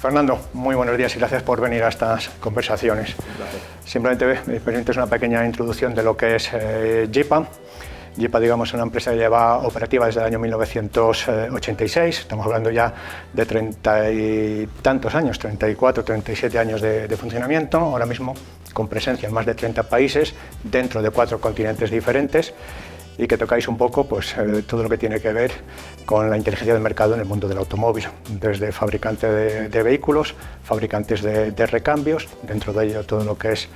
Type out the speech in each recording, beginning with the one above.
Fernando, muy buenos días y gracias por venir a estas conversaciones. Simplemente me permites una pequeña introducción de lo que es JIPA. JIPA, digamos, es una empresa que lleva operativa desde el año 1986, estamos hablando ya de 30 y tantos años, 34, 37 años de funcionamiento, ahora mismo con presencia en más de 30 países, dentro de 4 continentes diferentes, y que tocáis un poco pues, todo lo que tiene que ver con la inteligencia del mercado en el mundo del automóvil, desde fabricante de vehículos, fabricantes de recambios, dentro de ello todo lo que es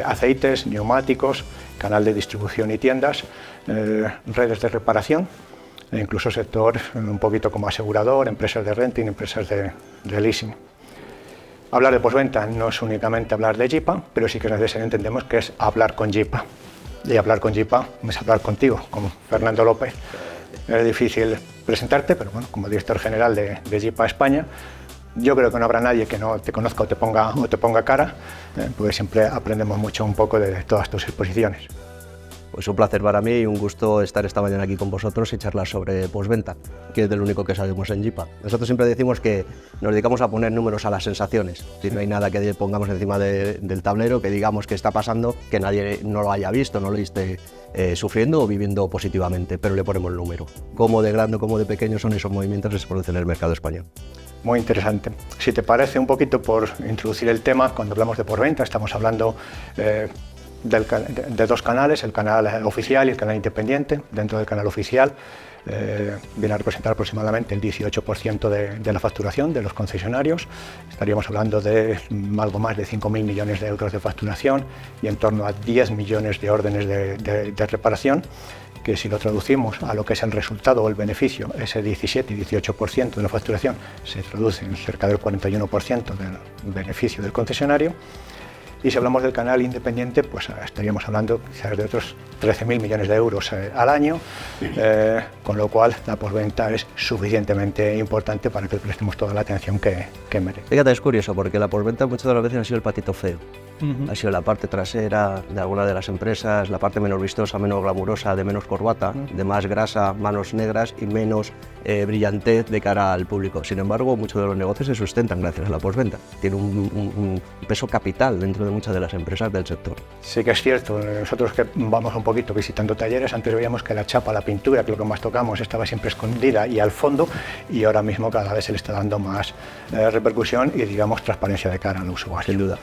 aceites, neumáticos, canal de distribución y tiendas, redes de reparación, e incluso sector un poquito como asegurador, empresas de renting, empresas de leasing. Hablar de postventa no es únicamente hablar de JIPA, pero sí que es necesario, entendemos que es hablar con JIPA. Y hablar con JIPA es hablar contigo, como Fernando López. Es difícil presentarte, pero bueno, como director general de JIPA España, yo creo que no habrá nadie que no te conozca o te ponga cara, porque siempre aprendemos mucho un poco de todas tus exposiciones. Pues un placer para mí y un gusto estar esta mañana aquí con vosotros y charlar sobre postventa, que es de lo único que sabemos en JIPA. Nosotros siempre decimos que nos dedicamos a poner números a las sensaciones. Si no hay nada que pongamos encima del tablero, que digamos que está pasando, que nadie no lo haya visto, no lo esté sufriendo o viviendo positivamente, pero le ponemos el número. Cómo de grande o cómo de pequeño son esos movimientos que se producen en el mercado español. Muy interesante. Si te parece, un poquito por introducir el tema, cuando hablamos de postventa estamos hablando de dos canales, el canal oficial y el canal independiente. Dentro del canal oficial viene a representar aproximadamente el 18% de la facturación de los concesionarios. Estaríamos hablando de algo más de 5.000 millones de euros de facturación y en torno a 10 millones de órdenes de reparación, que si lo traducimos a lo que es el resultado o el beneficio, ese 17 y 18% de la facturación se traduce en cerca del 41% del beneficio del concesionario. Y si hablamos del canal independiente, pues estaríamos hablando quizás de otros 13.000 millones de euros al año, con lo cual la postventa es suficientemente importante para que prestemos toda la atención que merece. Fíjate, es curioso, porque la postventa muchas de las veces ha sido el patito feo. Ha sido la parte trasera de alguna de las empresas, la parte menos vistosa, menos glamurosa, de menos corbata, de más grasa, manos negras y menos brillantez de cara al público. Sin embargo, muchos de los negocios se sustentan gracias a la postventa. Tiene un peso capital dentro de muchas de las empresas del sector. Sí que es cierto, nosotros que vamos un poquito visitando talleres, antes veíamos que la chapa, la pintura, que es lo que más tocamos, estaba siempre escondida y al fondo, y ahora mismo cada vez se le está dando más repercusión y, digamos, transparencia de cara al usuario. Sin duda.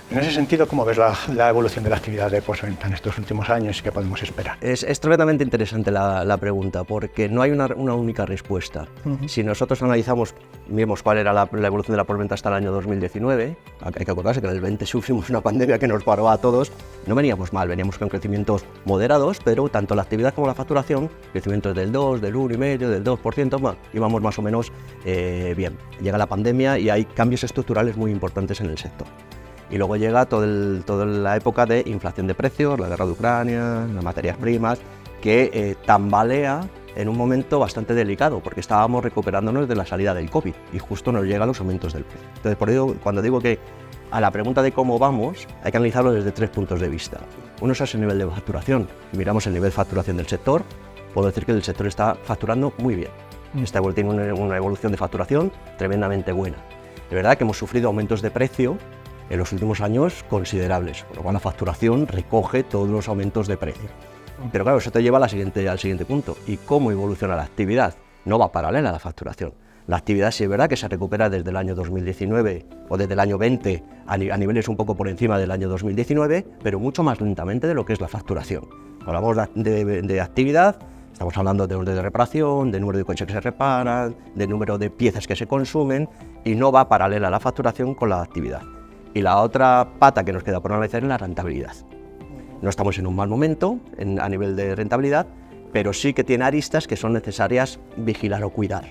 En ese sentido, ¿cómo ves la evolución de la actividad de postventa en estos últimos años y qué podemos esperar? Es tremendamente interesante la pregunta, porque no hay una única respuesta. Si nosotros analizamos, vemos cuál era la evolución de la postventa hasta el año 2019, hay que acordarse que en el 20 sufrimos una pandemia que nos paró a todos, no veníamos mal, veníamos con crecimientos moderados, pero tanto la actividad como la facturación, crecimientos del 2, del 1,5, del 2%, íbamos más o menos bien. Llega la pandemia y hay cambios estructurales muy importantes en el sector. Y luego llega toda la época de inflación de precios, la guerra de Ucrania, las materias primas, que tambalea en un momento bastante delicado, porque estábamos recuperándonos de la salida del COVID y justo nos llegan los aumentos del precio. Entonces, por ello, cuando digo que a la pregunta de cómo vamos, hay que analizarlo desde 3 puntos de vista. Uno es el nivel de facturación. Si miramos el nivel de facturación del sector, puedo decir que el sector está facturando muy bien. Tiene una evolución de facturación tremendamente buena. De verdad que hemos sufrido aumentos de precio en los últimos años considerables, por lo cual la facturación recoge todos los aumentos de precio. Pero claro, eso te lleva al siguiente punto. ¿Y cómo evoluciona la actividad? No va paralela a la facturación. La actividad sí es verdad que se recupera desde el año 2019 o desde el año 20 a niveles un poco por encima del año 2019, pero mucho más lentamente de lo que es la facturación. Hablamos de actividad, estamos hablando de orden de reparación, de número de coches que se reparan, de número de piezas que se consumen, y no va paralela a la facturación con la actividad. Y la otra pata que nos queda por analizar es la rentabilidad. No estamos en un mal momento a nivel de rentabilidad, pero sí que tiene aristas que son necesarias vigilar o cuidar.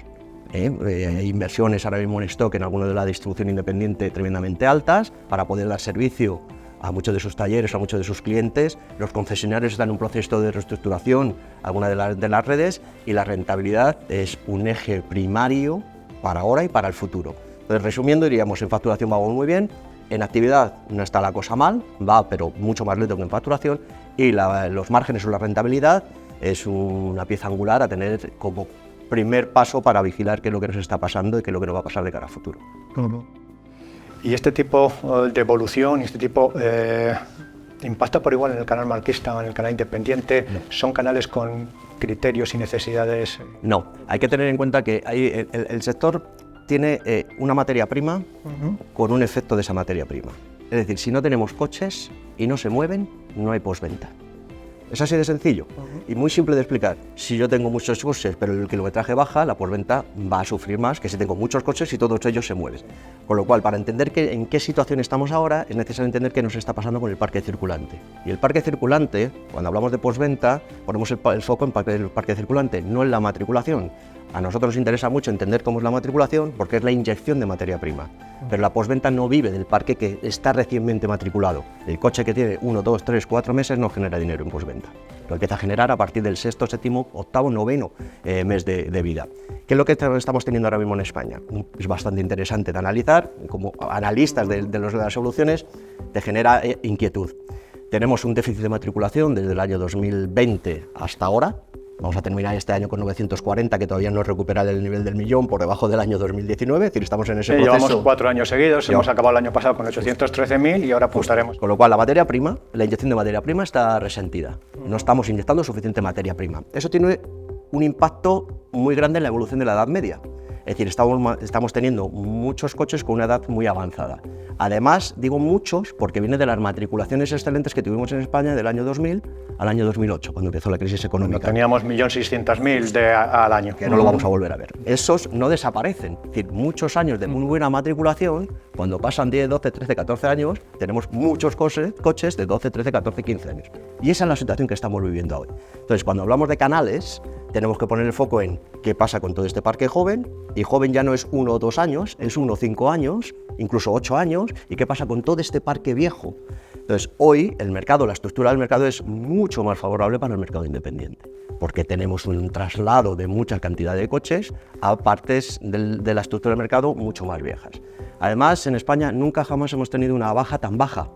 Hay inversiones ahora mismo en stock en alguna de la distribución independiente tremendamente altas para poder dar servicio a muchos de sus talleres, a muchos de sus clientes. Los concesionarios están en un proceso de reestructuración, algunas de las redes, y la rentabilidad es un eje primario para ahora y para el futuro. Entonces, resumiendo, diríamos, en facturación vamos muy bien. En actividad no está la cosa mal, va pero mucho más lento que en facturación, y los márgenes o la rentabilidad es una pieza angular a tener como primer paso para vigilar qué es lo que nos está pasando y qué es lo que nos va a pasar de cara a futuro. Y este tipo de evolución, este tipo impacta por igual en el canal marquista o en el canal independiente. No. ¿Son canales con criterios y necesidades? No, hay que tener en cuenta que el sector tiene una materia prima con un efecto de esa materia prima. Es decir, si no tenemos coches y no se mueven, no hay postventa. Es así de sencillo y muy simple de explicar. Si yo tengo muchos coches pero el kilometraje baja, la postventa va a sufrir más que si tengo muchos coches y todos ellos se mueven. Con lo cual, para entender en qué situación estamos ahora, es necesario entender qué nos está pasando con el parque circulante. Y el parque circulante, cuando hablamos de postventa, ponemos el foco en el parque circulante, no en la matriculación. A nosotros nos interesa mucho entender cómo es la matriculación porque es la inyección de materia prima. Pero la postventa no vive del parque que está recientemente matriculado. El coche que tiene 1, 2, 3, 4 meses no genera dinero en postventa. Lo empieza a generar a partir del sexto, séptimo, octavo, noveno mes de vida. ¿Qué es lo que estamos teniendo ahora mismo en España? Es bastante interesante de analizar. Como analistas de las soluciones, te genera inquietud. Tenemos un déficit de matriculación desde el año 2020 hasta ahora. Vamos a terminar este año con 940, que todavía no recupera el nivel del millón, por debajo del año 2019, es decir, estamos en ese proceso. Llevamos 4 años seguidos, hemos acabado el año pasado con 813.000 y ahora apuntaremos. Con lo cual, la materia prima, la inyección de materia prima está resentida. No estamos inyectando suficiente materia prima. Eso tiene un impacto muy grande en la evolución de la edad media. Es decir, estamos teniendo muchos coches con una edad muy avanzada. Además, digo muchos porque viene de las matriculaciones excelentes que tuvimos en España del año 2000 al año 2008, cuando empezó la crisis económica. Cuando teníamos 1.600.000 al año. Que no lo vamos a volver a ver. Esos no desaparecen. Es decir, muchos años de muy buena matriculación, cuando pasan 10, 12, 13, 14 años, tenemos muchos coches de 12, 13, 14, 15 años. Y esa es la situación que estamos viviendo hoy. Entonces, cuando hablamos de canales, tenemos que poner el foco en qué pasa con todo este parque joven, y joven ya no es 1 o 2 años, es 1 o 5 años, incluso 8 años, y qué pasa con todo este parque viejo. Entonces, hoy el mercado, la estructura del mercado es mucho más favorable para el mercado independiente, porque tenemos un traslado de mucha cantidad de coches a partes de la estructura del mercado mucho más viejas. Además, en España nunca jamás hemos tenido una baja tan baja.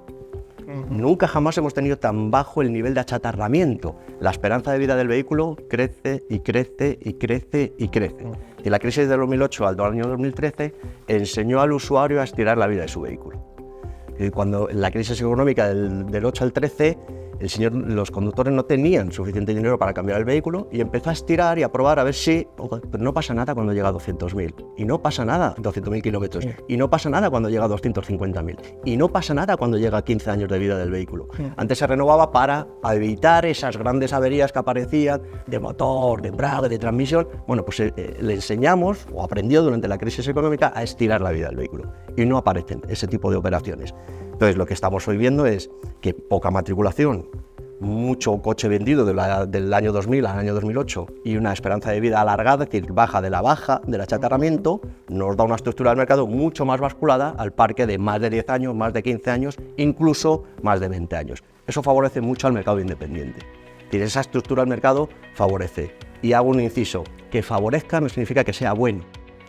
Nunca jamás hemos tenido tan bajo el nivel de achatarramiento. La esperanza de vida del vehículo crece y crece y crece y crece. Y la crisis del 2008 al año 2013 enseñó al usuario a estirar la vida de su vehículo. Y cuando en la crisis económica del 8 al 13, los conductores no tenían suficiente dinero para cambiar el vehículo y empezó a estirar y a probar a ver si, pero no pasa nada cuando llega a 200.000, y no pasa nada 200.000 kilómetros, y no pasa nada cuando llega a 250.000, y no pasa nada cuando llega a 15 años de vida del vehículo. Antes se renovaba para evitar esas grandes averías que aparecían de motor, de embrague, de transmisión. Bueno, pues le enseñamos, o aprendió durante la crisis económica, a estirar la vida del vehículo, y no aparecen ese tipo de operaciones. Entonces, lo que estamos hoy viendo es que poca matriculación, mucho coche vendido del año 2000 al año 2008 y una esperanza de vida alargada, es decir, del achatarramiento, nos da una estructura del mercado mucho más basculada al parque de más de 10 años, más de 15 años, incluso más de 20 años. Eso favorece mucho al mercado independiente. Es decir, esa estructura del mercado favorece. Y hago un inciso, que favorezca no significa que sea bueno.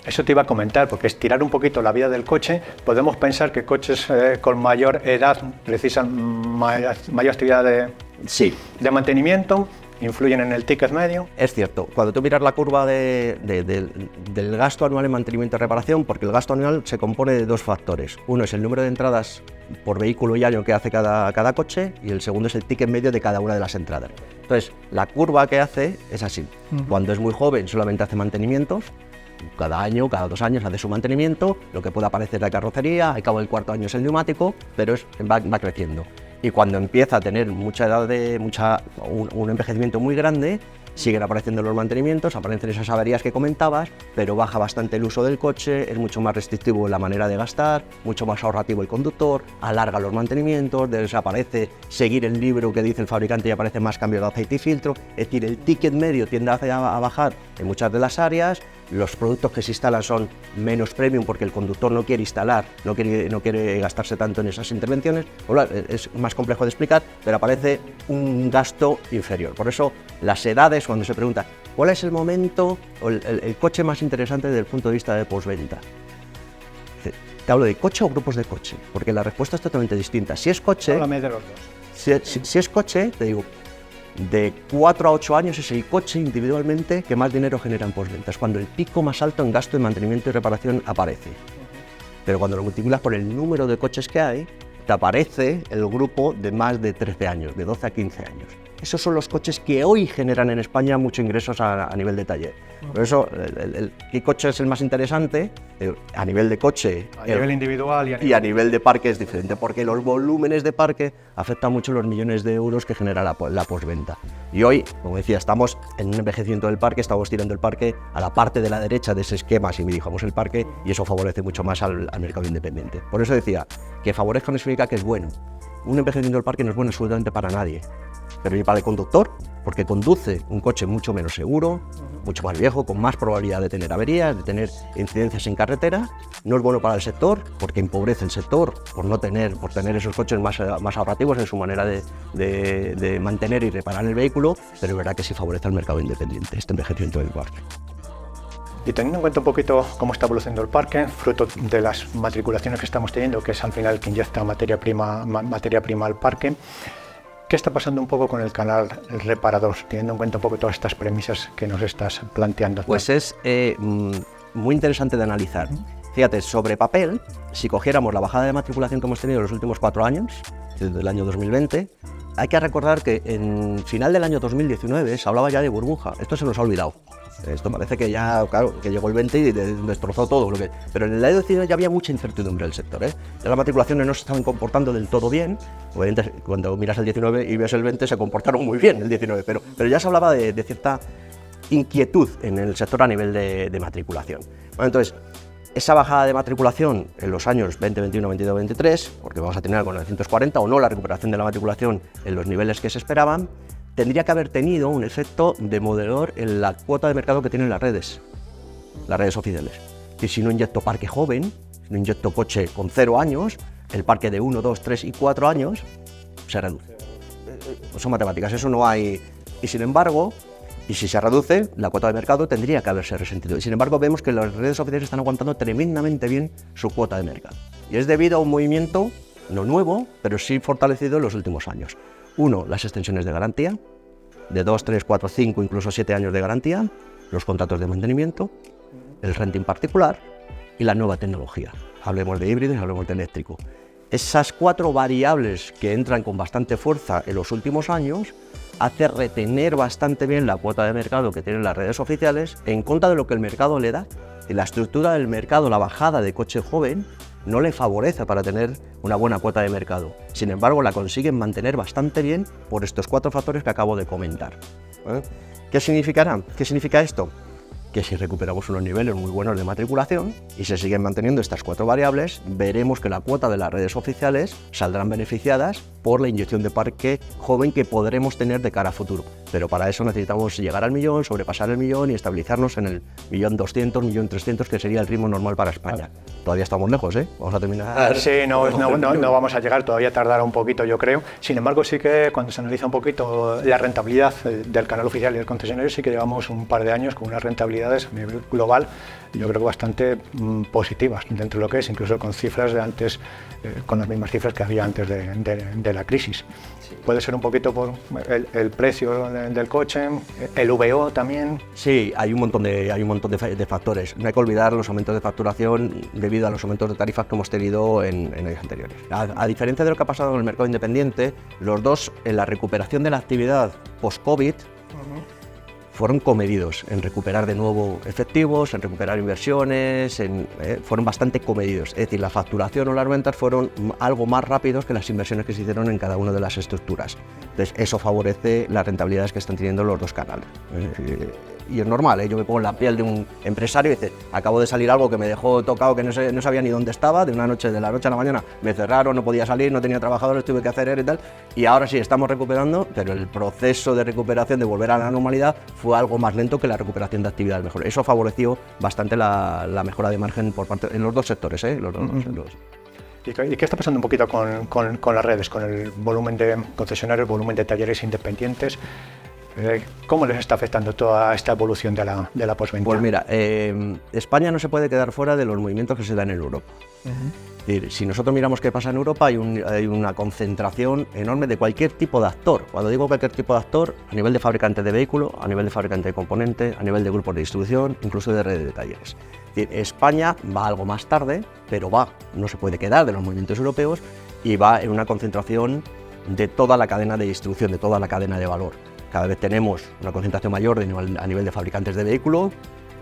Eso te iba a comentar, porque estirar un poquito la vida del coche, podemos pensar que coches con mayor edad precisan mayor actividad de mantenimiento, influyen en el ticket medio. Es cierto, cuando tú miras la curva del gasto anual en mantenimiento y reparación, porque el gasto anual se compone de 2 factores. Uno es el número de entradas por vehículo y año que hace cada coche, y el segundo es el ticket medio de cada una de las entradas. Entonces, la curva que hace es así. Cuando es muy joven solamente hace mantenimientos, cada año, cada 2 años hace su mantenimiento, lo que puede aparecer la carrocería, al cabo del 4º año es el neumático, pero va creciendo. Y cuando empieza a tener mucha edad, un envejecimiento muy grande, siguen apareciendo los mantenimientos, aparecen esas averías que comentabas, pero baja bastante el uso del coche, es mucho más restrictivo en la manera de gastar, mucho más ahorrativo el conductor, alarga los mantenimientos, desaparece seguir el libro que dice el fabricante y aparece más cambios de aceite y filtro. Es decir, el ticket medio tiende a bajar en muchas de las áreas. Los productos que se instalan son menos premium porque el conductor no quiere instalar, no quiere gastarse tanto en esas intervenciones. Es más complejo de explicar, pero aparece un gasto inferior. Por eso las edades, cuando se pregunta cuál es el momento o el coche más interesante desde el punto de vista de postventa, te hablo de coche o grupos de coche, porque la respuesta es totalmente distinta. Si es coche, háblame de los dos. Si es coche, te digo, de 4 a 8 años es el coche individualmente que más dinero genera en postventa. Es cuando el pico más alto en gasto de mantenimiento y reparación aparece. Pero cuando lo multiplicas por el número de coches que hay, te aparece el grupo de más de 13 años, de 12 a 15 años. Esos son los coches que hoy generan en España muchos ingresos a nivel de taller. Por eso, ¿qué coche es el más interesante? A nivel de coche. A nivel individual y a nivel de parque es diferente, porque los volúmenes de parque afectan mucho los millones de euros que genera la postventa. Y hoy, como decía, estamos en un envejecimiento del parque, estamos tirando el parque a la parte de la derecha de ese esquema, si dirijamos el parque, y eso favorece mucho más al mercado independiente. Por eso decía, que favorezca no significa que es bueno. Un envejecimiento del parque no es bueno absolutamente para nadie. Pero ni para el conductor, porque conduce un coche mucho menos seguro, mucho más viejo, con más probabilidad de tener averías, de tener incidencias en carretera. No es bueno para el sector, porque empobrece el sector por tener esos coches más ahorrativos en su manera de mantener y reparar el vehículo, pero es verdad que sí favorece al mercado independiente, este envejecimiento del parque. Y teniendo en cuenta un poquito cómo está evolucionando el parque, fruto de las matriculaciones que estamos teniendo, que es al final que inyecta materia prima al parque, ¿qué está pasando un poco con el canal reparador, teniendo en cuenta un poco todas estas premisas que nos estás planteando? Pues es muy interesante de analizar. Fíjate, sobre papel, si cogiéramos la bajada de matriculación que hemos tenido en los últimos 4 años, desde el año 2020, hay que recordar que en final del año 2019 se hablaba ya de burbuja. Esto se nos ha olvidado. Esto parece que ya, claro, que llegó el 20 y destrozó todo. Pero en el año 19 ya había mucha incertidumbre del sector. Ya las matriculaciones no se estaban comportando del todo bien. Obviamente, cuando miras el 19 y ves el 20, se comportaron muy bien el 19, pero ya se hablaba de cierta inquietud en el sector a nivel de matriculación. Bueno, entonces, esa bajada de matriculación en los años 2021, 22, 23, porque vamos a tener con 940 o no la recuperación de la matriculación en los niveles que se esperaban, tendría que haber tenido un efecto demoledor en la cuota de mercado que tienen las redes oficiales. Y si no inyecto parque joven, si no inyecto coche con 0 años, el parque de 1, 2, 3 y 4 años se reduce. Son matemáticas, eso no hay. Y sin embargo, y si se reduce, la cuota de mercado tendría que haberse resentido. Y sin embargo, vemos que las redes oficiales están aguantando tremendamente bien su cuota de mercado. Y es debido a un movimiento no nuevo, pero sí fortalecido en los últimos años. Uno, las extensiones de garantía, de 2, 3, 4, 5, incluso 7 años de garantía, los contratos de mantenimiento, el renting particular y la nueva tecnología. Hablemos de híbridos, hablemos de eléctrico. Esas 4 variables que entran con bastante fuerza en los últimos años hace retener bastante bien la cuota de mercado que tienen las redes oficiales en contra de lo que el mercado le da. Y la estructura del mercado, la bajada de coche joven, no le favorece para tener una buena cuota de mercado. Sin embargo, la consiguen mantener bastante bien por estos 4 factores que acabo de comentar. ¿Qué significará? ¿Qué significa esto? Que si recuperamos unos niveles muy buenos de matriculación y se siguen manteniendo estas 4 variables, veremos que la cuota de las redes oficiales saldrán beneficiadas por la inyección de parque joven que podremos tener de cara a futuro. Pero para eso necesitamos llegar al millón, sobrepasar el millón y estabilizarnos en el 1.200.000, 1.300.000, que sería el ritmo normal para España. Todavía estamos lejos, ¿eh? Vamos a terminar. Sí, no vamos a llegar, todavía tardará un poquito, yo creo. Sin embargo, sí que cuando se analiza un poquito la rentabilidad del canal oficial y del concesionario, sí que llevamos un par de años con unas rentabilidades a nivel global, yo creo que bastante positivas dentro de lo que es, incluso con cifras de antes, con las mismas cifras que había antes de la crisis. Sí. Puede ser un poquito por el precio del coche, el VO también. Sí, hay un montón de factores. No hay que olvidar los aumentos de facturación debido a los aumentos de tarifas que hemos tenido en años anteriores. A diferencia de lo que ha pasado en el mercado independiente, los dos en la recuperación de la actividad post-COVID fueron comedidos en recuperar de nuevo efectivos, en recuperar inversiones, fueron bastante comedidos. Es decir, la facturación o las ventas fueron algo más rápidos que las inversiones que se hicieron en cada una de las estructuras. Entonces, eso favorece las rentabilidades que están teniendo los dos canales. Y es normal, yo me pongo en la piel de un empresario y dice, acabo de salir algo que me dejó tocado, que no sabía ni dónde estaba, de la noche a la mañana me cerraron, no podía salir, no tenía trabajadores, tuve que hacer y tal, y ahora sí estamos recuperando, pero el proceso de recuperación, de volver a la normalidad, fue algo más lento que la recuperación de actividades mejor. Eso favoreció bastante la mejora de margen por parte en los dos sectores, los dos. ¿Y qué está pasando un poquito con las redes, con el volumen de concesionarios, el volumen de talleres independientes? ¿Cómo les está afectando toda esta evolución de la postventa? Pues mira, España no se puede quedar fuera de los movimientos que se dan en Europa. Es decir, si nosotros miramos qué pasa en Europa, hay una concentración enorme de cualquier tipo de actor. Cuando digo cualquier tipo de actor, a nivel de fabricante de vehículo, a nivel de fabricante de componente, a nivel de grupos de distribución, incluso de redes de talleres. Es decir, España va algo más tarde, pero no se puede quedar de los movimientos europeos y va en una concentración de toda la cadena de distribución, de toda la cadena de valor. Cada vez tenemos una concentración mayor a nivel de fabricantes de vehículos.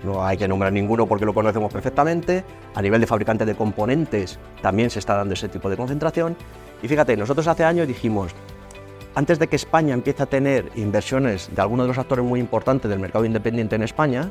No hay que nombrar ninguno porque lo conocemos perfectamente. A nivel de fabricantes de componentes también se está dando ese tipo de concentración. Y fíjate, nosotros hace años dijimos, antes de que España empiece a tener inversiones de algunos de los actores muy importantes del mercado independiente en España,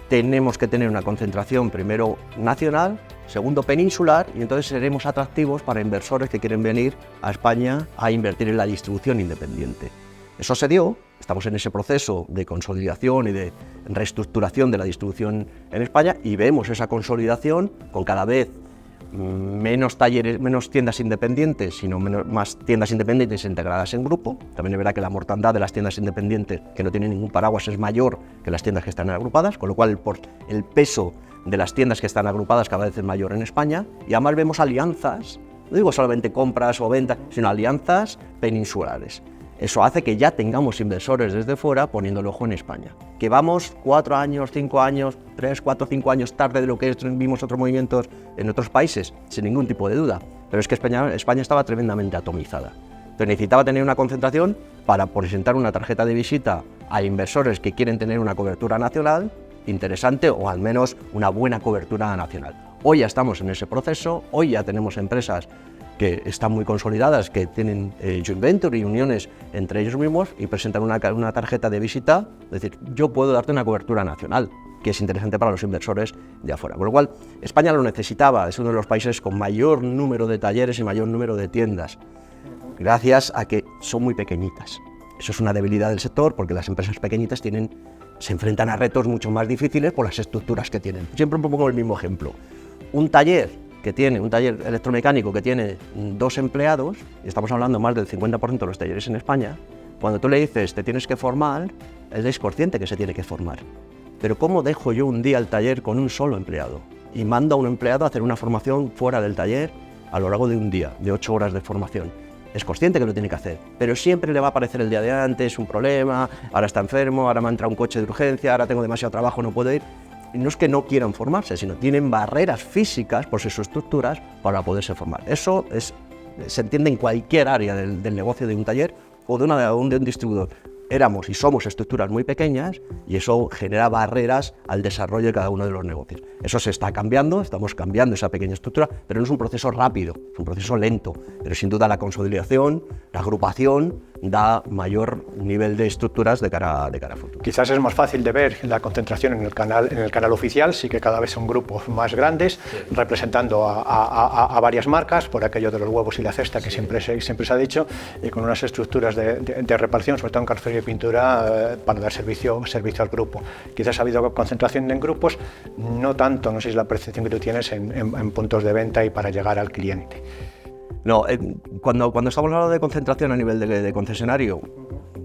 tenemos que tener una concentración primero nacional, segundo peninsular, y entonces seremos atractivos para inversores que quieren venir a España a invertir en la distribución independiente. Eso se dio. Estamos en ese proceso de consolidación y de reestructuración de la distribución en España y vemos esa consolidación con cada vez menos talleres, menos tiendas independientes, sino más tiendas independientes integradas en grupo. También es verdad que la mortandad de las tiendas independientes, que no tienen ningún paraguas, es mayor que las tiendas que están agrupadas, con lo cual el peso de las tiendas que están agrupadas cada vez es mayor en España. Y además vemos alianzas, no digo solamente compras o ventas, sino alianzas peninsulares. Eso hace que ya tengamos inversores desde fuera poniendo el ojo en España. Que vamos 4 años, 5 años, 3, 4, 5 años tarde de lo que vimos otros movimientos en otros países, sin ningún tipo de duda. Pero es que España estaba tremendamente atomizada. Entonces necesitaba tener una concentración para presentar una tarjeta de visita a inversores que quieren tener una cobertura nacional interesante o al menos una buena cobertura nacional. Hoy ya estamos en ese proceso, hoy ya tenemos empresas que están muy consolidadas, que tienen joint venture y uniones entre ellos mismos y presentan una tarjeta de visita, es decir, yo puedo darte una cobertura nacional, que es interesante para los inversores de afuera. Con lo cual, España lo necesitaba, es uno de los países con mayor número de talleres y mayor número de tiendas, gracias a que son muy pequeñitas. Eso es una debilidad del sector, porque las empresas pequeñitas se enfrentan a retos mucho más difíciles por las estructuras que tienen. Siempre pongo el mismo ejemplo. Un taller electromecánico que tiene 2 empleados, y estamos hablando más del 50% de los talleres en España, cuando tú le dices te tienes que formar, él es consciente que se tiene que formar. Pero ¿cómo dejo yo un día el taller con un solo empleado? Y mando a un empleado a hacer una formación fuera del taller a lo largo de un día, de 8 horas de formación. Es consciente que lo tiene que hacer, pero siempre le va a aparecer el día de antes, un problema, ahora está enfermo, ahora me ha entrado un coche de urgencia, ahora tengo demasiado trabajo, no puedo ir. Y no es que no quieran formarse, sino tienen barreras físicas por sus estructuras para poderse formar. Eso se entiende en cualquier área del negocio de un taller o de un distribuidor. Éramos y somos estructuras muy pequeñas y eso genera barreras al desarrollo de cada uno de los negocios. Eso se está cambiando, estamos cambiando esa pequeña estructura, pero no es un proceso rápido, es un proceso lento. Pero sin duda la consolidación, la agrupación, da mayor nivel de estructuras de cara a futuro. Quizás es más fácil de ver la concentración en el canal oficial, sí que cada vez son grupos más grandes, sí, representando a varias marcas, por aquello de los huevos y la cesta que sí, siempre se ha dicho, y con unas estructuras de repartición, sobre todo en carrocería y pintura, para dar servicio al grupo. Quizás ha habido concentración en grupos, no tanto, no sé si es la percepción que tú tienes en puntos de venta y para llegar al cliente. No, cuando estamos hablando de concentración a nivel de concesionario,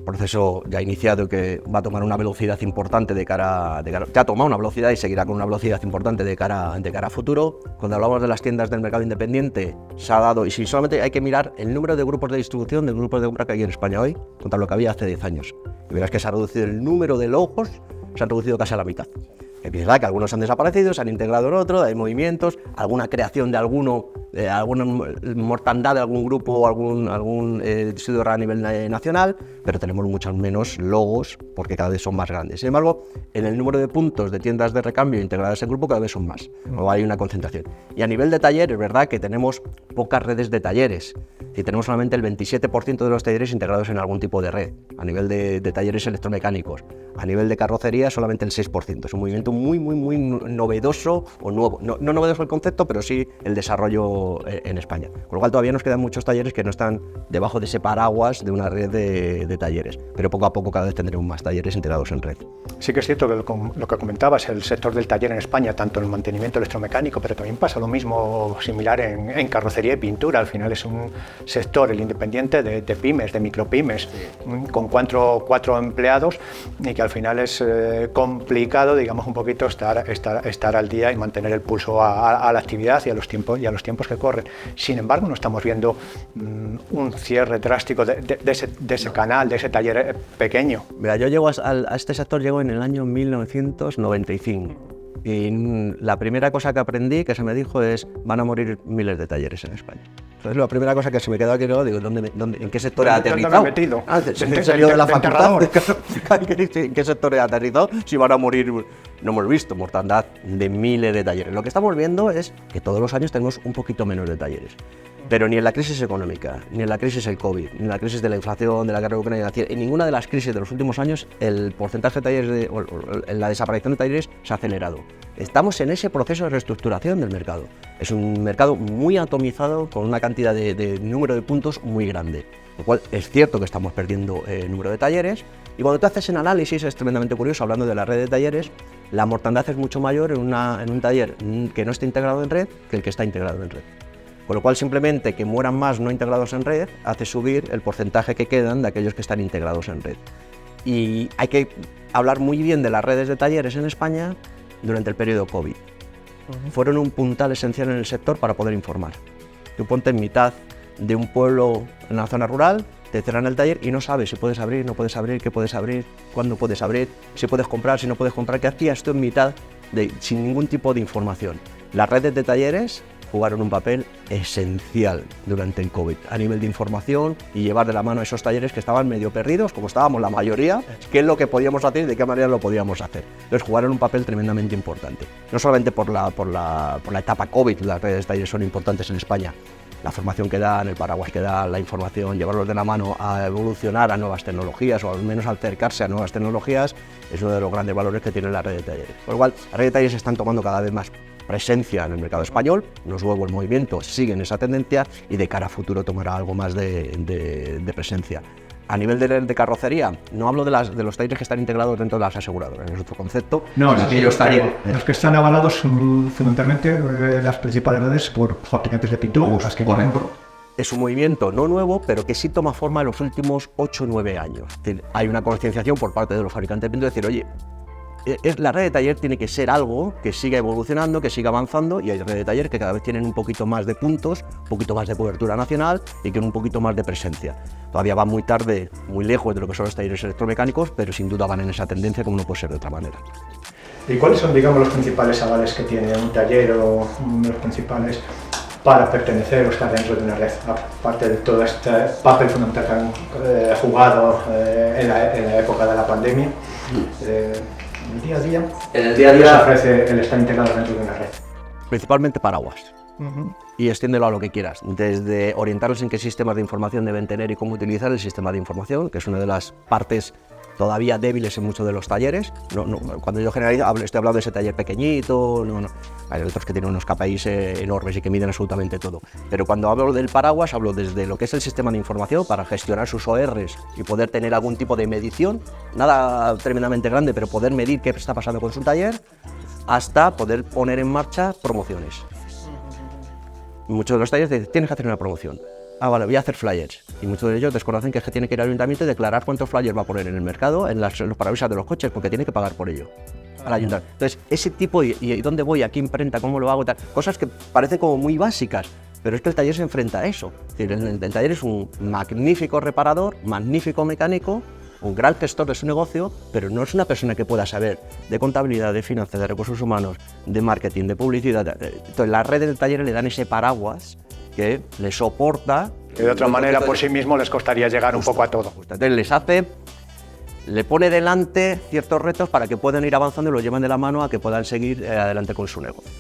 proceso ya iniciado que va a tomar una velocidad importante ya ha tomado una velocidad y seguirá con una velocidad importante de cara a futuro. Cuando hablamos de las tiendas del mercado independiente, se ha dado, y si solamente hay que mirar el número de grupos de distribución, de grupos de compra que hay en España hoy, contra lo que había hace 10 años. Y verás que se ha reducido el número de logos, se han reducido casi a la mitad. Es verdad que algunos han desaparecido, se han integrado en otro, hay movimientos, alguna creación de alguna mortandad de algún grupo o algún distribuidor a nivel nacional, pero tenemos muchos menos logos porque cada vez son más grandes. Sin embargo, en el número de puntos de tiendas de recambio integradas en grupo cada vez son más, o hay una concentración. Y a nivel de taller es verdad que tenemos pocas redes de talleres, y tenemos solamente el 27% de los talleres integrados en algún tipo de red, a nivel de talleres electromecánicos. A nivel de carrocería solamente el 6%, es un movimiento muy novedoso o nuevo, no novedoso el concepto, pero sí el desarrollo en España. Con lo cual todavía nos quedan muchos talleres que no están debajo de ese paraguas de una red de talleres, pero poco a poco cada vez tendremos más talleres integrados en red. Sí que es cierto que lo que comentabas, el sector del taller en España, tanto en el mantenimiento electromecánico, pero también pasa lo mismo similar en carrocería y pintura. Al final es un sector, el independiente, de pymes, de micropymes, con cuatro empleados, y que al final es complicado, digamos, un poquito estar al día y mantener el pulso a la actividad y a los tiempos que corren. Sin embargo, no estamos viendo un cierre drástico de ese canal, de ese taller pequeño. Mira, yo llego a este sector llego en el año 1995 y la primera cosa que aprendí, que se me dijo, es van a morir miles de talleres en España. Entonces la primera cosa que se me quedó aquí, digo, ¿en qué sector he aterrizado? ¿En serio de la facultad? ¿En qué sector he aterrizado? Si van a morir, no hemos visto mortandad de miles de talleres. Lo que estamos viendo es que todos los años tenemos un poquito menos de talleres. Pero ni en la crisis económica, ni en la crisis del COVID, ni en la crisis de la inflación, de la guerra de Ucrania, en ninguna de las crisis de los últimos años el porcentaje de talleres, la desaparición de talleres se ha acelerado. Estamos en ese proceso de reestructuración del mercado. Es un mercado muy atomizado con una cantidad de número de puntos muy grande. Lo cual es cierto que estamos perdiendo número de talleres. Y cuando tú haces un análisis es tremendamente curioso, hablando de la red de talleres, la mortandad es mucho mayor en un taller que no está integrado en red que el que está integrado en red. Con lo cual, simplemente que mueran más no integrados en red hace subir el porcentaje que quedan de aquellos que están integrados en red. Y hay que hablar muy bien de las redes de talleres en España durante el periodo COVID. Fueron un puntal esencial en el sector para poder informar. Tú ponte en mitad de un pueblo en la zona rural, te cierran el taller y no sabes si puedes abrir, no puedes abrir, qué puedes abrir, cuándo puedes abrir, si puedes comprar, si no puedes comprar. ¿Qué hacías tú en mitad sin ningún tipo de información? Las redes de talleres jugaron un papel esencial durante el COVID a nivel de información y llevar de la mano a esos talleres que estaban medio perdidos, como estábamos la mayoría, qué es lo que podíamos hacer y de qué manera lo podíamos hacer. Entonces jugaron un papel tremendamente importante. No solamente por la etapa COVID, las redes de talleres son importantes en España. La formación que dan, el paraguas que dan, la información, llevarlos de la mano a evolucionar a nuevas tecnologías o al menos acercarse a nuevas tecnologías es uno de los grandes valores que tiene la red de talleres. Por lo cual, las redes de talleres están tomando cada vez más presencia en el mercado español, no es nuevo el movimiento, siguen esa tendencia y de cara a futuro tomará algo más de presencia. A nivel de carrocería, no hablo de los talleres que están integrados dentro de las aseguradoras, es otro concepto. No, los que están avalados son fundamentalmente las principales redes por fabricantes de pinturas, las que por ejemplo. Es un movimiento no nuevo, pero que sí toma forma en los últimos 8 o 9 años. Es decir, hay una concienciación por parte de los fabricantes de pintura de decir, oye, la red de taller tiene que ser algo que siga evolucionando, que siga avanzando, y hay redes de taller que cada vez tienen un poquito más de puntos, un poquito más de cobertura nacional y que un poquito más de presencia. Todavía van muy tarde, muy lejos de lo que son los talleres electromecánicos, pero sin duda van en esa tendencia como no puede ser de otra manera. ¿Y cuáles son, digamos, los principales avales que tiene un taller o los principales para pertenecer o estar dentro de una red? Aparte de todo este papel fundamental que han jugado en la época de la pandemia. En el día a día se ofrece el estar integrado dentro de una red. Principalmente paraguas. Y extiéndelo a lo que quieras, desde orientarlos en qué sistemas de información deben tener y cómo utilizar el sistema de información, que es una de las partes todavía débiles en muchos de los talleres. Cuando yo generalizo, estoy hablando de ese taller pequeñito, hay otros que tienen unos KPIs enormes y que miden absolutamente todo. Pero cuando hablo del paraguas, hablo desde lo que es el sistema de información para gestionar sus ORs y poder tener algún tipo de medición, nada tremendamente grande, pero poder medir qué está pasando con su taller, hasta poder poner en marcha promociones. Muchos de los talleres dicen, tienes que hacer una promoción. Ah, vale, voy a hacer flyers. Y muchos de ellos desconocen que es que tiene que ir al ayuntamiento y declarar cuántos flyers va a poner en el mercado, en los parabrisas de los coches, porque tiene que pagar por ello al ayuntamiento. Entonces, ese tipo, y dónde voy, a qué imprenta, cómo lo hago, tal, cosas que parecen como muy básicas, pero es que el taller se enfrenta a eso. Es decir, el taller es un magnífico reparador, magnífico mecánico, un gran gestor de su negocio, pero no es una persona que pueda saber de contabilidad, de finanzas, de recursos humanos, de marketing, de publicidad. Entonces, las redes del taller le dan ese paraguas que les soporta. Que de otra manera por sí mismo les costaría llegar un poco a todo. Entonces le pone delante ciertos retos para que puedan ir avanzando y los llevan de la mano a que puedan seguir adelante con su negocio.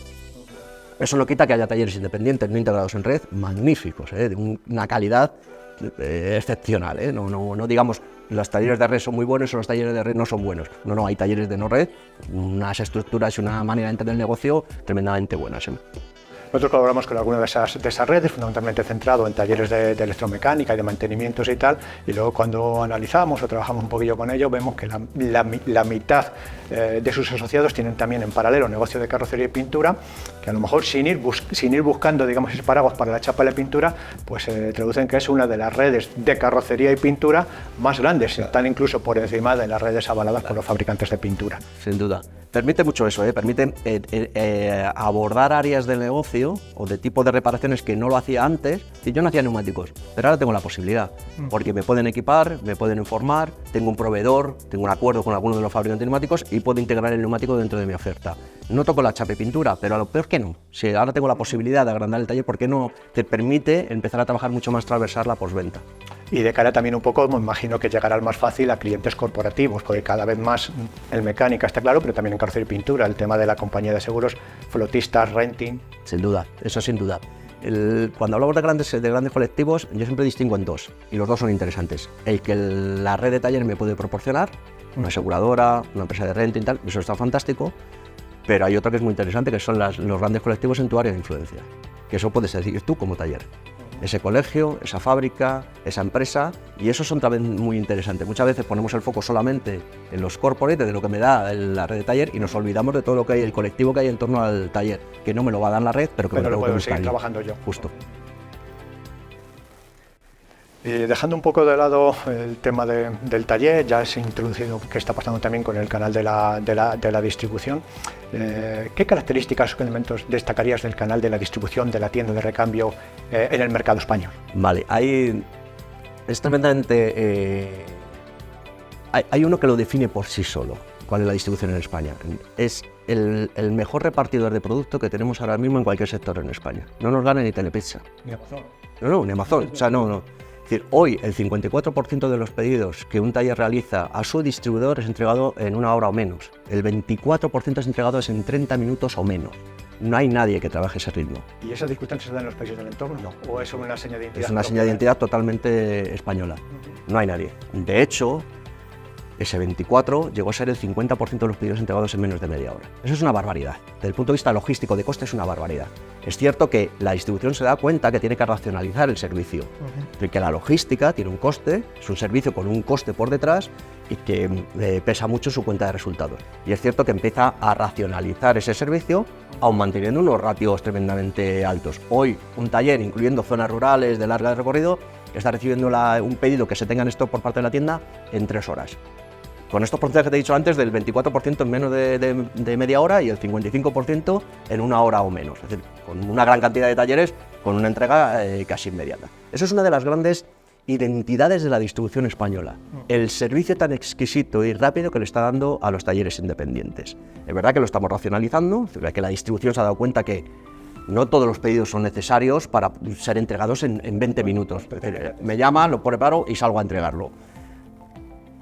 Eso no quita que haya talleres independientes no integrados en red, magníficos, de una calidad excepcional. No digamos los talleres de red son muy buenos o los talleres de red no son buenos. No, hay talleres de no red, unas estructuras y una manera de entender el negocio tremendamente buenas. Nosotros colaboramos con alguna de esas redes, fundamentalmente centrado en talleres de electromecánica y de mantenimientos y tal, y luego cuando analizamos o trabajamos un poquillo con ellos, vemos que la mitad de sus asociados tienen también en paralelo negocio de carrocería y pintura, que a lo mejor sin ir buscando, digamos, ese paraguas para la chapa de la pintura, pues se traducen que es una de las redes de carrocería y pintura más grandes, están incluso por encima de las redes avaladas por los fabricantes de pintura. Sin duda. Permite mucho eso, permite abordar áreas del negocio o de tipo de reparaciones que no lo hacía antes. Y yo no hacía neumáticos, pero ahora tengo la posibilidad, porque me pueden equipar, me pueden informar, tengo un proveedor, tengo un acuerdo con alguno de los fabricantes de neumáticos y puedo integrar el neumático dentro de mi oferta. No toco la chapa y pintura, pero a lo peor que no. Si ahora tengo la posibilidad de agrandar el taller, ¿por qué no? Te permite empezar a trabajar mucho más transversal la postventa. Y de cara también un poco, me imagino que llegará más fácil a clientes corporativos, porque cada vez más en mecánica está claro, pero también en carrocería y pintura, el tema de la compañía de seguros, flotistas, renting. Sin duda, eso sin duda. Cuando hablamos de grandes colectivos, yo siempre distingo en dos, y los dos son interesantes. El que la red de taller me puede proporcionar, una aseguradora, una empresa de renting y tal, eso está fantástico, pero hay otro que es muy interesante, que son los grandes colectivos en tu área de influencia, que eso puedes decir tú como taller. Ese colegio, esa fábrica, esa empresa, y esos son también muy interesantes. Muchas veces ponemos el foco solamente en los corporates, de lo que me da la red de taller, y nos olvidamos de todo lo que hay, el colectivo que hay en torno al taller, que no me lo va a dar la red, pero que me lo tengo que buscar seguir trabajando yo. Justo. Dejando un poco de lado el tema del taller, ya se ha introducido qué está pasando también con el canal de la distribución. ¿Qué características o elementos destacarías del canal de la distribución de la tienda de recambio en el mercado español? Vale, es tremendamente... hay uno que lo define por sí solo, cuál es la distribución en España. Es el mejor repartidor de producto que tenemos ahora mismo en cualquier sector en España. No nos gana ni Telepizza. Ni Amazon. No, ni Amazon. O sea, no. Es decir, hoy el 54% de los pedidos que un taller realiza a su distribuidor es entregado en 1 hora o menos. El 24% es entregado en 30 minutos o menos. No hay nadie que trabaje ese ritmo. ¿Y esa circunstancia se da en los países del entorno? No. ¿O es una seña de identidad? Es una seña de identidad totalmente española. No hay nadie. De hecho, ese 24 llegó a ser el 50% de los pedidos entregados en menos de media hora. Eso es una barbaridad. Desde el punto de vista logístico de coste es una barbaridad. Es cierto que la distribución se da cuenta que tiene que racionalizar el servicio, que la logística tiene un coste, es un servicio con un coste por detrás y que pesa mucho su cuenta de resultados. Y es cierto que empieza a racionalizar ese servicio, aun manteniendo unos ratios tremendamente altos. Hoy un taller, incluyendo zonas rurales de larga recorrido, está recibiendo un pedido que se tenga en stock por parte de la tienda en 3 horas. Con estos porcentajes que te he dicho antes, del 24% en menos de media hora y el 55% en 1 hora o menos. Es decir, con una gran cantidad de talleres, con una entrega casi inmediata. Eso es una de las grandes identidades de la distribución española. El servicio tan exquisito y rápido que le está dando a los talleres independientes. Es verdad que lo estamos racionalizando, es verdad que la distribución se ha dado cuenta que no todos los pedidos son necesarios para ser entregados en 20 minutos. Me llaman, lo preparo y salgo a entregarlo.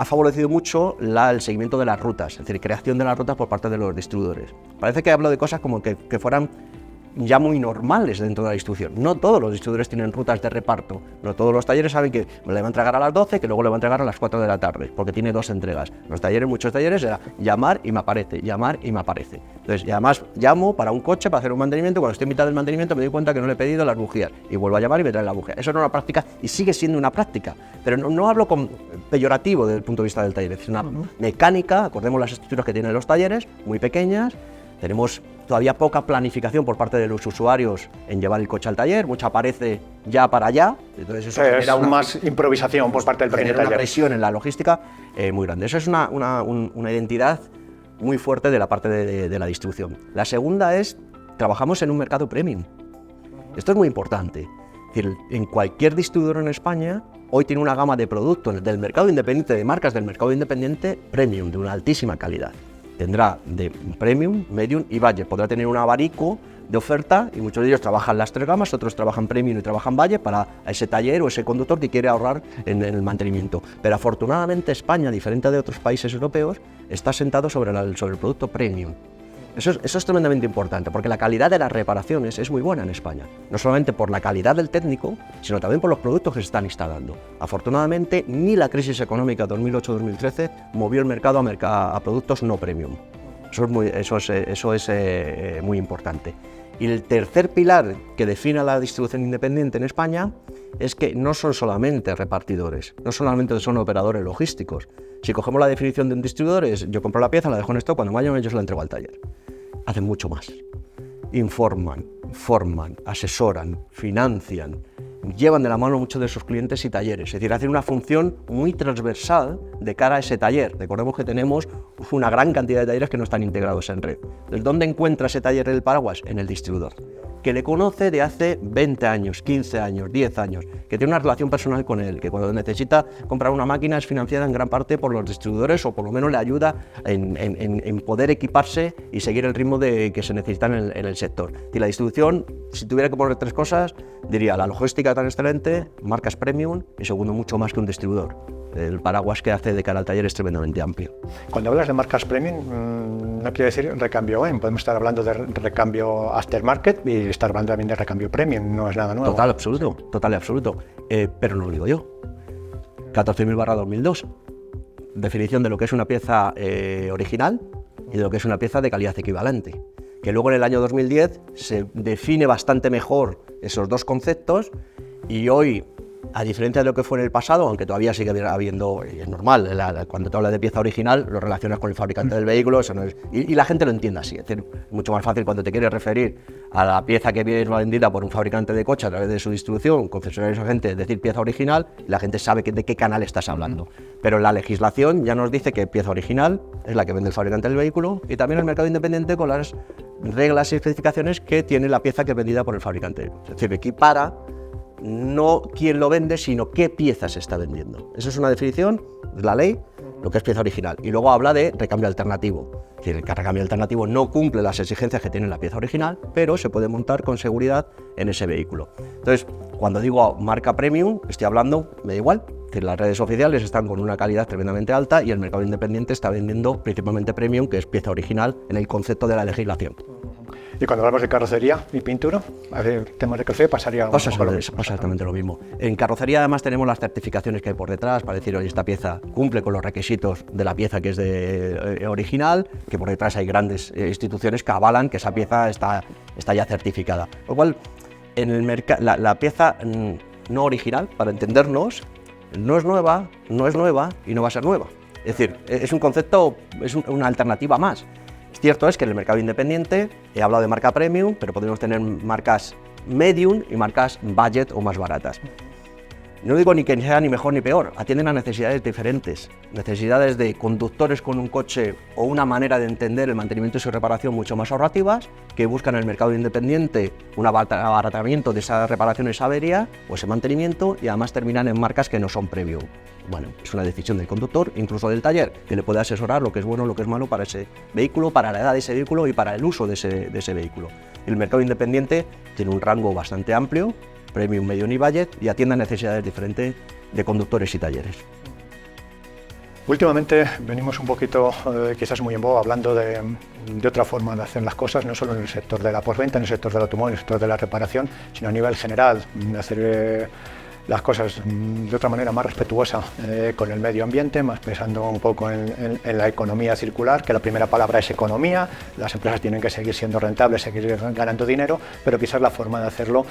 Ha favorecido mucho el seguimiento de las rutas, es decir, creación de las rutas por parte de los distribuidores. Parece que hablo de cosas como que fueran ya muy normales dentro de la distribución. No todos los distribuidores tienen rutas de reparto, no todos los talleres saben que le va a entregar a las 12, que luego le va a entregar a las 4 de la tarde, porque tiene 2 entregas. Los talleres, muchos talleres, era llamar y me aparece, llamar y me aparece. Entonces, y además llamo para un coche, para hacer un mantenimiento, cuando estoy en mitad del mantenimiento me doy cuenta que no le he pedido las bujías, y vuelvo a llamar y me traen la bujía. Eso era una práctica y sigue siendo una práctica, pero no hablo con peyorativo desde el punto de vista del taller, es una mecánica, acordemos las estructuras que tienen los talleres, muy pequeñas. Tenemos todavía poca planificación por parte de los usuarios en llevar el coche al taller, mucho aparece ya para allá, entonces eso genera más improvisación por parte del pequeño taller. Una presión en la logística muy grande. Eso es una identidad muy fuerte de la parte de la distribución. La segunda es, trabajamos en un mercado premium. Esto es muy importante. Es decir, en cualquier distribuidor en España hoy tiene una gama de productos del mercado independiente, de marcas del mercado independiente premium, de una altísima calidad. Tendrá de premium, medium y budget. Podrá tener un abanico de oferta y muchos de ellos trabajan las 3 gamas, otros trabajan premium y trabajan budget para ese taller o ese conductor que quiere ahorrar en el mantenimiento. Pero afortunadamente España, diferente de otros países europeos, está sentado sobre el producto premium. Eso es tremendamente importante, porque la calidad de las reparaciones es muy buena en España, no solamente por la calidad del técnico, sino también por los productos que se están instalando. Afortunadamente, ni la crisis económica 2008-2013 movió el mercado a productos no premium. Eso es muy importante. Y el tercer pilar que define la distribución independiente en España es que no son solamente repartidores, no solamente son operadores logísticos. Si cogemos la definición de un distribuidor, es yo compro la pieza, la dejo en stock, cuando me vayan yo se la entrego al taller. Hacen mucho más. Informan, forman, asesoran, financian, llevan de la mano muchos de sus clientes y talleres, es decir, hacen una función muy transversal de cara a ese taller. Recordemos que tenemos una gran cantidad de talleres que no están integrados en red. Entonces, ¿dónde encuentra ese taller del paraguas? En el distribuidor, que le conoce de hace 20 años, 15 años, 10 años, que tiene una relación personal con él, que cuando necesita comprar una máquina es financiada en gran parte por los distribuidores o por lo menos le ayuda en poder equiparse y seguir el ritmo que se necesita en el sector. Y la distribución, si tuviera que poner 3 cosas, diría la logística tan excelente, marcas premium y segundo, mucho más que un distribuidor. El paraguas que hace de cara al taller es tremendamente amplio. Cuando hablas de marcas premium, no quiere decir recambio OEM, podemos estar hablando de recambio aftermarket y estar hablando también de recambio premium, no es nada nuevo. Total, absoluto, pero no lo digo yo. 14.000/2002, definición de lo que es una pieza original y de lo que es una pieza de calidad equivalente. Que luego en el año 2010 se define bastante mejor esos dos conceptos y hoy, a diferencia de lo que fue en el pasado, aunque todavía sigue habiendo, y es normal, cuando te hablas de pieza original, lo relacionas con el fabricante del vehículo, eso no es, y la gente lo entiende así, es decir, mucho más fácil cuando te quieres referir a la pieza que viene vendida por un fabricante de coche a través de su distribución, concesionarios o agentes, decir pieza original, y la gente sabe de qué canal estás hablando. Pero la legislación ya nos dice que pieza original es la que vende el fabricante del vehículo y también el mercado independiente con las reglas y especificaciones que tiene la pieza que es vendida por el fabricante. Es decir, equipara no quién lo vende, sino qué pieza se está vendiendo. Eso es una definición, es la ley, lo que es pieza original. Y luego habla de recambio alternativo. Es decir, el recambio alternativo no cumple las exigencias que tiene la pieza original, pero se puede montar con seguridad en ese vehículo. Entonces, cuando digo marca premium, estoy hablando, me da igual, es decir, las redes oficiales están con una calidad tremendamente alta y el mercado independiente está vendiendo principalmente premium, que es pieza original en el concepto de la legislación. Y cuando hablamos de carrocería y pintura, temas de carrocería pasaría exactamente lo mismo. En carrocería además tenemos las certificaciones que hay por detrás para decir, oye, esta pieza cumple con los requisitos de la pieza que es original, que por detrás hay grandes instituciones que avalan que esa pieza está ya certificada. Lo cual, en el la pieza no original, para entendernos, no es nueva y no va a ser nueva. Es decir, es un concepto, es una alternativa más. Cierto es que en el mercado independiente he hablado de marca premium, pero podemos tener marcas medium y marcas budget o más baratas. No digo ni que sea ni mejor ni peor, atienden a necesidades diferentes, necesidades de conductores con un coche o una manera de entender el mantenimiento y su reparación mucho más ahorrativas, que buscan en el mercado independiente un abaratamiento de esa reparación, esa avería o ese mantenimiento y además terminan en marcas que no son premium. Bueno, es una decisión del conductor, incluso del taller, que le puede asesorar lo que es bueno o lo que es malo para ese vehículo, para la edad de ese vehículo y para el uso de ese vehículo. El mercado independiente tiene un rango bastante amplio, premium, medium y budget, y atiende a necesidades diferentes de conductores y talleres. Últimamente venimos un poquito, quizás muy en boga, hablando de otra forma de hacer las cosas, no solo en el sector de la postventa, en el sector del automóvil, en el sector de la reparación, sino a nivel general, de hacer las cosas de otra manera más respetuosa con el medio ambiente, más pensando un poco en la economía circular, que la primera palabra es economía, las empresas tienen que seguir siendo rentables, seguir ganando dinero, pero quizás la forma de hacerlo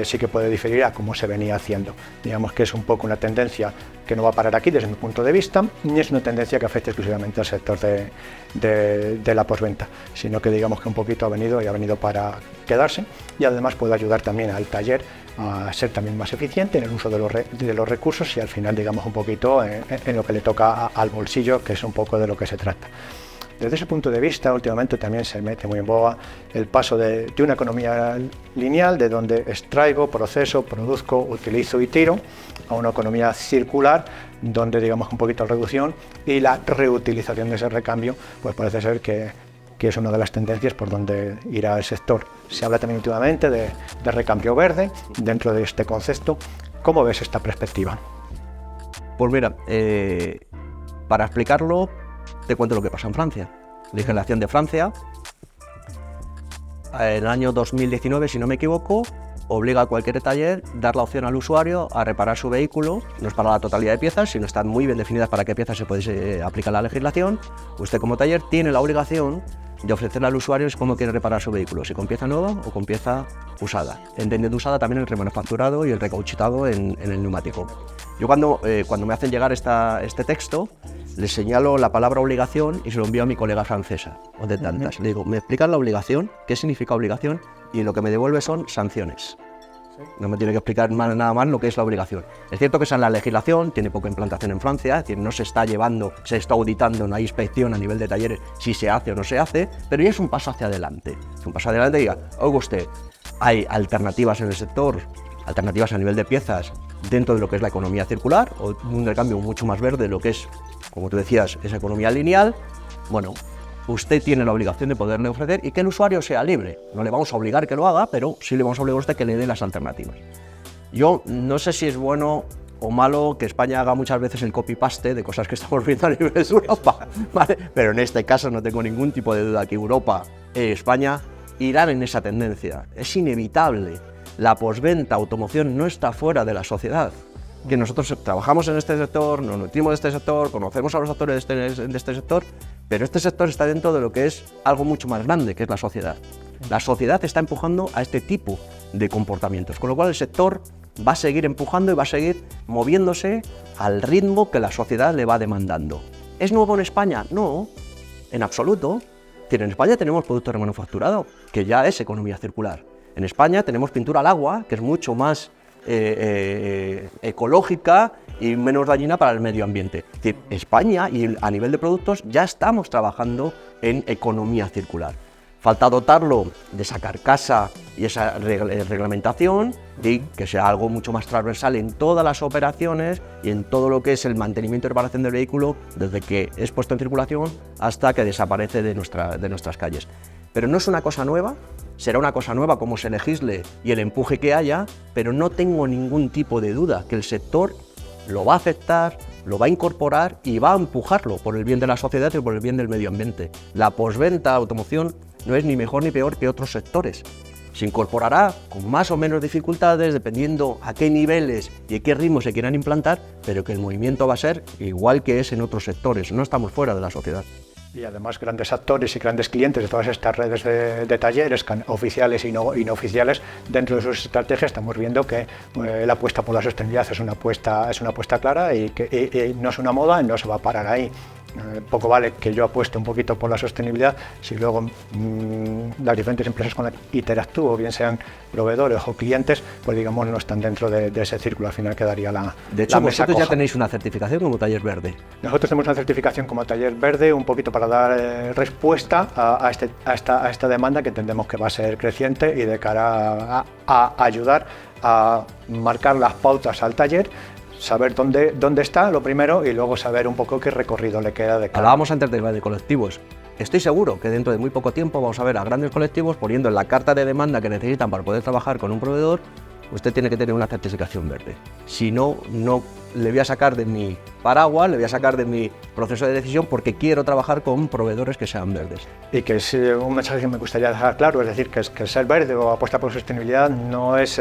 sí que puede diferir a cómo se venía haciendo. Digamos que es un poco una tendencia que no va a parar aquí desde mi punto de vista, ni es una tendencia que afecte exclusivamente al sector de la postventa, sino que digamos que un poquito ha venido para quedarse y además puede ayudar también al taller a ser también más eficiente en el uso de los recursos y al final digamos un poquito en lo que le toca al bolsillo, que es un poco de lo que se trata. Desde ese punto de vista, últimamente también se mete muy en boga el paso de una economía lineal, de donde extraigo, proceso, produzco, utilizo y tiro, a una economía circular, donde digamos un poquito la reducción y la reutilización de ese recambio, pues parece ser que es una de las tendencias por donde irá el sector. Se habla también últimamente de recambio verde dentro de este concepto. ¿Cómo ves esta perspectiva? Pues mira, para explicarlo, te cuento lo que pasa en Francia. Legislación de Francia, en el año 2019, si no me equivoco, obliga a cualquier taller dar la opción al usuario a reparar su vehículo, no es para la totalidad de piezas, sino están muy bien definidas para qué piezas se puede aplicar la legislación. Usted como taller tiene la obligación de ofrecerle al usuario cómo quiere reparar su vehículo, si con pieza nueva o con pieza usada. Entendiendo usada también el remanufacturado y el recauchutado en el neumático. Yo cuando me hacen llegar este texto, les señalo la palabra obligación y se lo envío a mi colega francesa, o de tantas. Le digo, ¿me explicas la obligación? ¿Qué significa obligación? Y lo que me devuelve son sanciones. No me tiene que explicar nada más lo que es la obligación. Es cierto que esa es la legislación, tiene poca implantación en Francia, es decir, no se está llevando, se está auditando, no hay inspección a nivel de talleres si se hace o no se hace, pero ya es un paso hacia adelante. Es un paso adelante y diga, oiga usted, hay alternativas en el sector, alternativas a nivel de piezas dentro de lo que es la economía circular, o un intercambio mucho más verde, lo que es, como tú decías, esa economía lineal. Bueno, usted tiene la obligación de poderle ofrecer y que el usuario sea libre. No le vamos a obligar que lo haga, pero sí le vamos a obligar a usted que le dé las alternativas. Yo no sé si es bueno o malo que España haga muchas veces el copy-paste de cosas que estamos viendo a nivel de Europa, ¿vale? Pero en este caso no tengo ningún tipo de duda que Europa y España irán en esa tendencia. Es inevitable. La postventa, automoción, no está fuera de la sociedad. Que nosotros trabajamos en este sector, nos nutrimos de este sector, conocemos a los actores de este sector, pero este sector está dentro de lo que es algo mucho más grande, que es la sociedad. La sociedad está empujando a este tipo de comportamientos, con lo cual el sector va a seguir empujando y va a seguir moviéndose al ritmo que la sociedad le va demandando. ¿Es nuevo en España? No, en absoluto. En España tenemos producto remanufacturado, que ya es economía circular. En España tenemos pintura al agua, que es mucho más ecológica y menos dañina para el medio ambiente. Es decir, España y a nivel de productos ya estamos trabajando en economía circular. Falta dotarlo de esa carcasa y esa reglamentación y que sea algo mucho más transversal en todas las operaciones y en todo lo que es el mantenimiento y reparación del vehículo, desde que es puesto en circulación hasta que desaparece de nuestras calles. Pero no es una cosa nueva, será una cosa nueva como se legisle y el empuje que haya, pero no tengo ningún tipo de duda que el sector lo va a aceptar, lo va a incorporar y va a empujarlo por el bien de la sociedad y por el bien del medio ambiente. La postventa, automoción, no es ni mejor ni peor que otros sectores. Se incorporará con más o menos dificultades, dependiendo a qué niveles y a qué ritmo se quieran implantar, pero que el movimiento va a ser igual que es en otros sectores. No estamos fuera de la sociedad. Y además grandes actores y grandes clientes de todas estas redes de talleres, oficiales y no oficiales, dentro de sus estrategias estamos viendo que la apuesta por la sostenibilidad es una apuesta clara y que no es una moda, no se va a parar ahí. Poco vale que yo apueste un poquito por la sostenibilidad si luego las diferentes empresas con las que interactúo, bien sean proveedores o clientes, pues digamos no están dentro de ese círculo, al final quedaría la De hecho, la mesa vosotros coja. ya tenéis una certificación como Taller Verde. Nosotros tenemos una certificación como Taller Verde un poquito para dar respuesta a esta demanda que entendemos que va a ser creciente y de cara a ayudar a marcar las pautas al taller, saber dónde está lo primero y luego saber un poco qué recorrido le queda de cada. Hablábamos antes de colectivos. Estoy seguro que dentro de muy poco tiempo vamos a ver a grandes colectivos poniendo en la carta de demanda que necesitan para poder trabajar con un proveedor, usted tiene que tener una certificación verde. Si no, no le voy a sacar de mi paraguas, le voy a sacar de mi proceso de decisión porque quiero trabajar con proveedores que sean verdes. Y que es un mensaje que me gustaría dejar claro, es decir, que ser verde o apuesta por sostenibilidad no es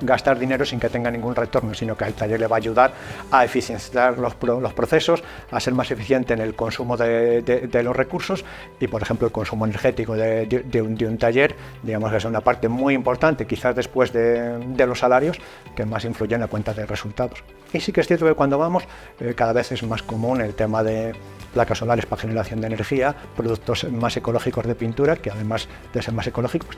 gastar dinero sin que tenga ningún retorno, sino que el taller le va a ayudar a eficienciar los procesos, a ser más eficiente en el consumo de los recursos y, por ejemplo, el consumo energético de un taller, digamos que es una parte muy importante, quizás después de los salarios, que más influye en la cuenta de resultados. Y sí que es cierto que cuando vamos, cada vez es más común el tema de placas solares para generación de energía, productos más ecológicos de pintura, que además de ser más ecológicos,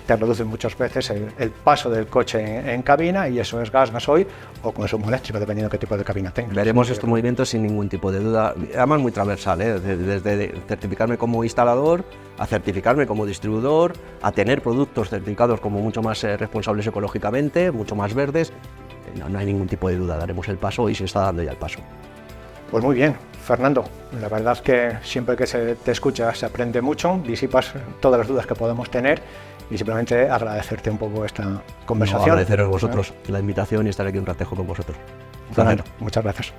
te reducen muchas veces el paso del coche en cabina, y eso es gasoil o consumo eléctrico, dependiendo de qué tipo de cabina tengas. Veremos estos movimientos sin ningún tipo de duda, además muy transversal, desde certificarme como instalador, a certificarme como distribuidor, a tener productos certificados como mucho más responsables ecológicamente, mucho más verdes. No hay ningún tipo de duda, daremos el paso y se está dando ya el paso. Pues muy bien, Fernando, la verdad es que siempre que se te escucha se aprende mucho, disipas todas las dudas que podemos tener y simplemente agradecerte un poco esta conversación. Agradeceros a vosotros la invitación y estar aquí un ratejo con vosotros. Fernando, muchas gracias.